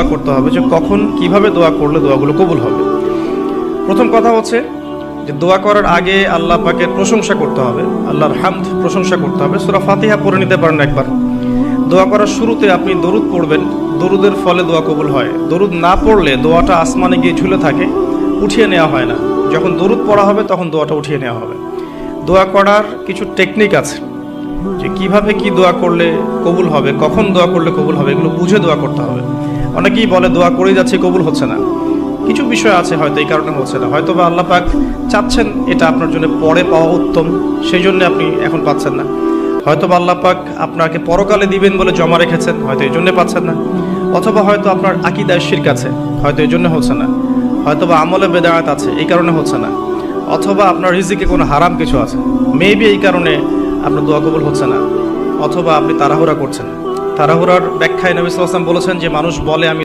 দোয়া করতে হবে যে কখন কিভাবে দোয়া করলে দোয়াগুলো কবুল হবে। প্রথম কথা হচ্ছে যে দোয়া করার আগে আল্লাহ পাকের প্রশংসা করতে হবে, আল্লাহর হামদ প্রশংসা করতে হবে। সূরা ফাতিহা পড়ে নিতে পারেন একবার। দোয়া করার শুরুতে আপনি দরুদ পড়বেন, দরুদের ফলে দোয়া কবুল হয়। দরুদ না পড়লে দোয়াটা আসমানে গিয়ে ঝুলে থাকে, উঠিয়ে নেওয়া হয় না। যখন দরুদ পড়া হবে তখন দোয়াটা উঠিয়ে নেওয়া হবে। দোয়া করার কিছু টেকনিক আছে, যে কিভাবে কি দোয়া করলে কবুল হবে, কখন দোয়া করলে কবুল হবে, এগুলো বুঝে দোয়া করতে হবে। অনেকেই বলে দোয়া করেই যাচ্ছে কবুল হচ্ছে না। কিছু বিষয় আছে হয়তো এই কারণে হচ্ছে না, হয়তো বা আল্লাহ পাক চাচ্ছেন এটা আপনার জন্য পরে পাওয়া উত্তম, সেই জন্য আপনি এখন পাচ্ছেন না। হয়তো বা আল্লাহ পাক আপনাকে পরকালে দিবেন বলে জমা রেখেছেন, হয়তো এই জন্য পাচ্ছেন না। অথবা হয়তো আপনার আকীদায় শিরক আছে, হয়তো এই জন্য হচ্ছে না। হয়তো বা আমলে বেদায়াত আছে, এই কারণে হচ্ছে না। অথবা আপনার রিজিকে কোনো হারাম কিছু আছে, মেবি এই কারণে আপনার দোয়া কবুল হচ্ছে না। অথবা আপনি তাড়াহুড়া করছেন। তাড়াহুড়ার ব্যাখ্যায় নবী সাল্লাল্লাহু আলাইহি ওয়াসাল্লাম বলেছেন যে মানুষ বলে আমি